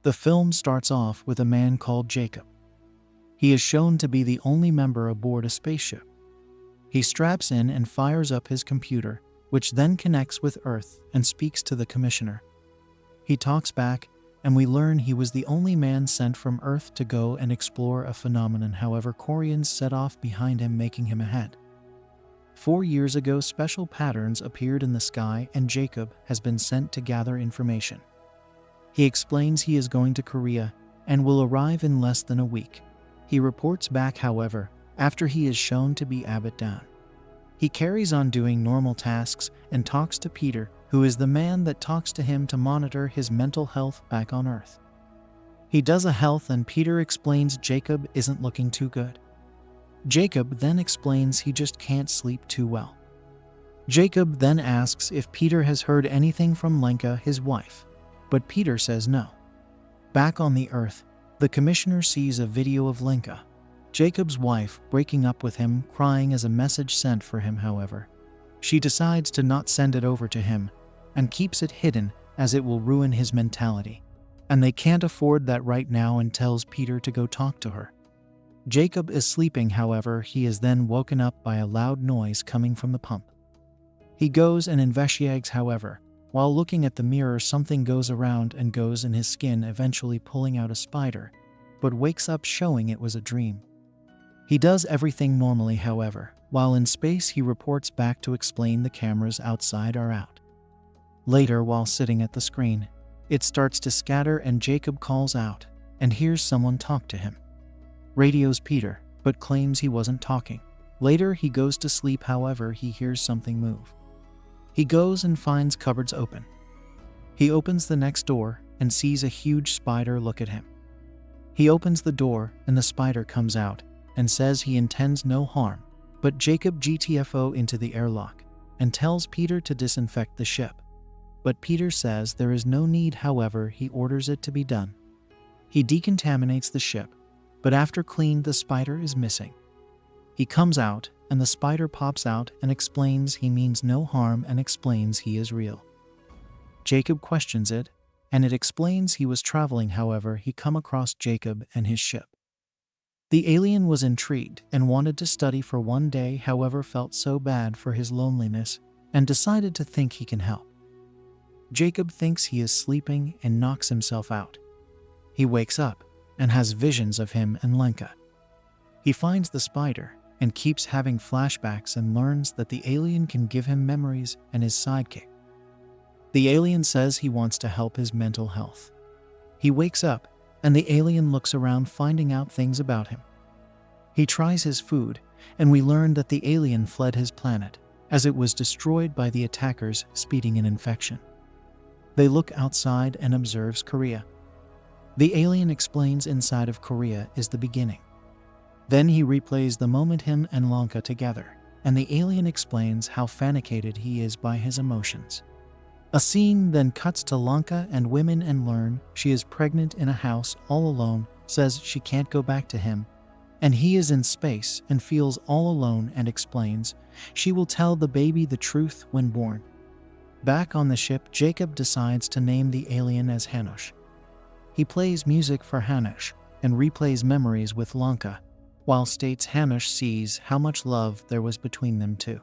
The film starts off with a man called Jakub. He is shown to be the only member aboard a spaceship. He straps in and fires up his computer, which then connects with Earth and speaks to the commissioner. He talks back, and we learn he was the only man sent from Earth to go and explore a phenomenon. However, Koreans set off behind him, making him ahead. 4 years ago, special patterns appeared in the sky, and Jakub has been sent to gather information. He explains he is going to Korea and will arrive in less than a week. He reports back, however, after he is shown to be a bit down. He carries on doing normal tasks and talks to Peter, who is the man that talks to him to monitor his mental health back on Earth. He does a health, and Peter explains Jakub isn't looking too good. Jakub then explains he just can't sleep too well. Jakub then asks if Peter has heard anything from Lenka, his wife, but Peter says no. Back on the Earth, the commissioner sees a video of Lenka, Jakub's wife, breaking up with him, crying as a message sent for him. However, she decides to not send it over to him and keeps it hidden, as it will ruin his mentality, and they can't afford that right now, and tells Peter to go talk to her. Jakub is sleeping, however, he is then woken up by a loud noise coming from the pump. He goes and investigates, however, while looking at the mirror, something goes around and goes in his skin, eventually pulling out a spider, but wakes up showing it was a dream. He does everything normally, however. While in space, he reports back to explain the cameras outside are out. Later, while sitting at the screen, it starts to scatter, and Jakub calls out and hears someone talk to him. Radios Peter, but claims he wasn't talking. Later, he goes to sleep, however, he hears something move. He goes and finds cupboards open. He opens the next door and sees a huge spider look at him. He opens the door, and the spider comes out and says he intends no harm, but Jakub GTFO into the airlock and tells Peter to disinfect the ship. But Peter says there is no need, however, he orders it to be done. He decontaminates the ship, but after cleaned, the spider is missing. He comes out, and the spider pops out and explains he means no harm and explains he is real. Jakub questions it, and it explains he was traveling. However, he come across Jakub and his ship. The alien was intrigued and wanted to study for one day, however felt so bad for his loneliness and decided to think he can help. Jakub thinks he is sleeping and knocks himself out. He wakes up and has visions of him and Lenka. He finds the spider and keeps having flashbacks and learns that the alien can give him memories and his sidekick. The alien says he wants to help his mental health. He wakes up and the alien looks around, finding out things about him. He tries his food, and we learn that the alien fled his planet as it was destroyed by the attackers, speeding an infection. They look outside and observes Korea. The alien explains inside of Korea is the beginning. Then he replays the moment him and Lenka together, and the alien explains how fascinated he is by his emotions. A scene then cuts to Lenka and women and learn she is pregnant in a house all alone, says she can't go back to him, and he is in space and feels all alone, and explains she will tell the baby the truth when born. Back on the ship, Jakub decides to name the alien as Hanush. He plays music for Hanush and replays memories with Lenka, while states Hanush sees how much love there was between them two.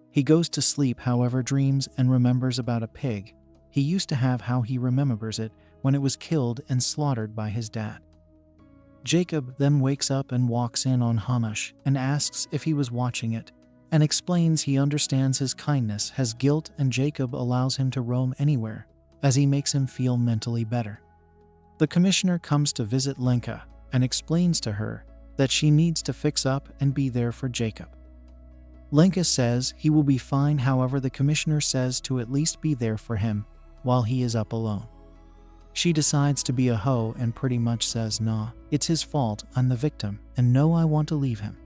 He goes to sleep, however, dreams and remembers about a pig he used to have, how he remembers it when it was killed and slaughtered by his dad. Jakub then wakes up and walks in on Hanush and asks if he was watching it, and explains he understands his kindness has guilt, and Jakub allows him to roam anywhere as he makes him feel mentally better. The commissioner comes to visit Lenka and explains to her that she needs to fix up and be there for Jakub. Lenka says he will be fine, however the commissioner says to at least be there for him while he is up alone. She decides to be a hoe and pretty much says, "Nah, it's his fault, I'm the victim, and no, I want to leave him."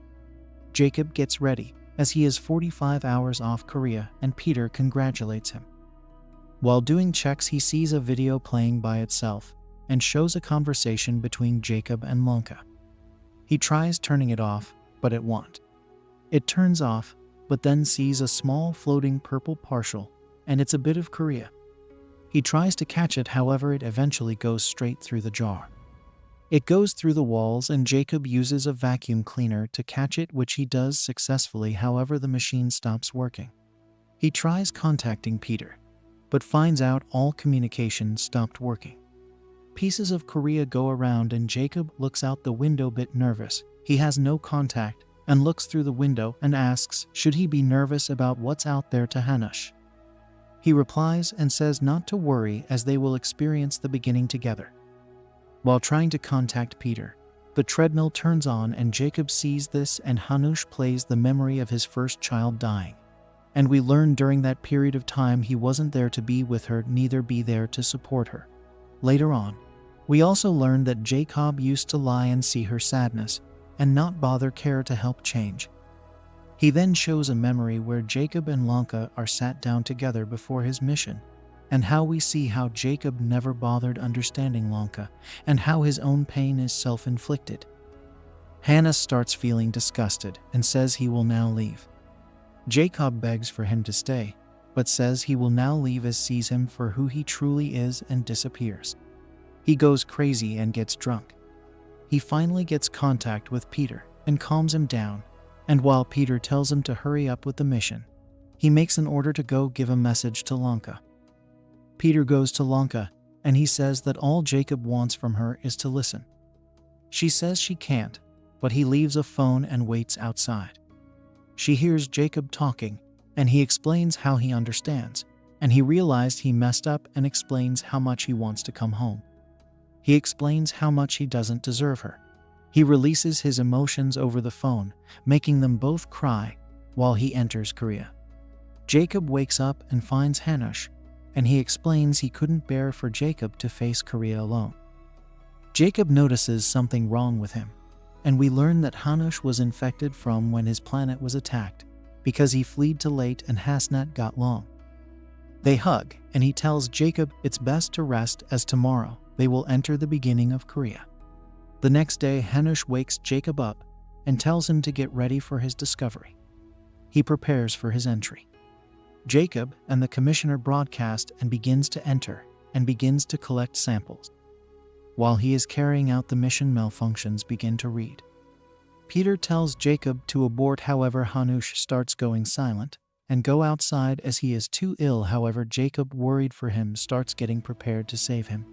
Jakub gets ready as he is 45 hours off Korea, and Peter congratulates him. While doing checks, he sees a video playing by itself and shows a conversation between Jakub and Lenka. He tries turning it off, but it won't. It turns off, but then sees a small floating purple partial, and it's a bit of Korea. He tries to catch it, however it eventually goes straight through the jar. It goes through the walls and Jakub uses a vacuum cleaner to catch it, which he does successfully, however the machine stops working. He tries contacting Peter, but finds out all communication stopped working. Pieces of Korea go around and Jakub looks out the window a bit nervous. He has no contact and looks through the window and asks should he be nervous about what's out there to Hanush. He replies and says not to worry as they will experience the beginning together. While trying to contact Peter, the treadmill turns on and Jakub sees this and Hanush plays the memory of his first child dying. And we learn during that period of time he wasn't there to be with her, neither be there to support her. Later on, we also learn that Jakub used to lie and see her sadness and not bother care to help change. He then shows a memory where Jakub and Lenka are sat down together before his mission, and how we see how Jakub never bothered understanding Lenka and how his own pain is self-inflicted. Hannah starts feeling disgusted and says he will now leave. Jakub begs for him to stay, but says he will now leave as sees him for who he truly is and disappears. He goes crazy and gets drunk. He finally gets contact with Peter and calms him down, and while Peter tells him to hurry up with the mission, he makes an order to go give a message to Lenka. Peter goes to Lenka and he says that all Jakub wants from her is to listen. She says she can't, but he leaves a phone and waits outside. She hears Jakub talking, and he explains how he understands, and he realized he messed up and explains how much he wants to come home. He explains how much he doesn't deserve her. He releases his emotions over the phone, making them both cry while he enters Korea. Jakub wakes up and finds Hanush, and he explains he couldn't bear for Jakub to face Korea alone. Jakub notices something wrong with him, and we learn that Hanush was infected from when his planet was attacked because he fled too late and has not got long. They hug and he tells Jakub it's best to rest as tomorrow they will enter the beginning of Korea. The next day Hanush wakes Jakub up and tells him to get ready for his discovery. He prepares for his entry. Jakub and the commissioner broadcast and begins to enter and begins to collect samples. While he is carrying out the mission, malfunctions begin to read. Peter tells Jakub to abort, however Hanush starts going silent and go outside as he is too ill, however Jakub, worried for him, starts getting prepared to save him.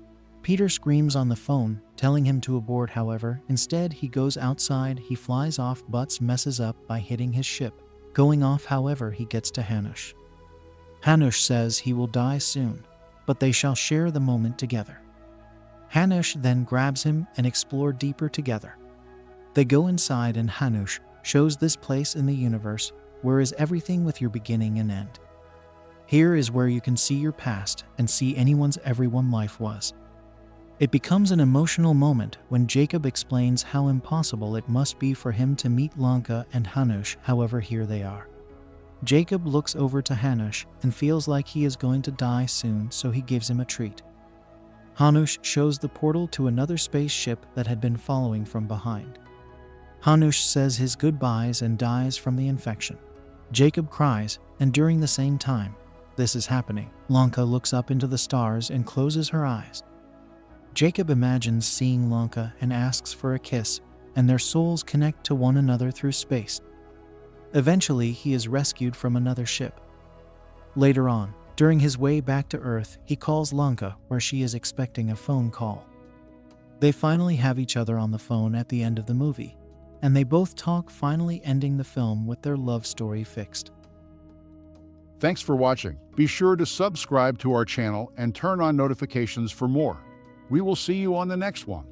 Peter screams on the phone, telling him to abort, however instead he goes outside. He flies off but messes up by hitting his ship. Going off, however he gets to Hanush. Hanush says he will die soon, but they shall share the moment together. Hanush then grabs him and explore deeper together. They go inside and Hanush shows this place in the universe where is everything with your beginning and end. Here is where you can see your past and see anyone's everyone life was. It becomes an emotional moment when Jakub explains how impossible it must be for him to meet Lenka and Hanush, however here they are. Jakub looks over to Hanush and feels like he is going to die soon, so he gives him a treat. Hanush shows the portal to another spaceship that had been following from behind. Hanush says his goodbyes and dies from the infection. Jakub cries, and during the same time this is happening, Lenka looks up into the stars and closes her eyes. Jakub imagines seeing Lenka and asks for a kiss, and their souls connect to one another through space. Eventually, he is rescued from another ship. Later on, during his way back to Earth, he calls Lenka where she is expecting a phone call. They finally have each other on the phone at the end of the movie, and they both talk, finally ending the film with their love story fixed. Thanks for watching. Be sure to subscribe to our channel and turn on notifications for more. We will see you on the next one.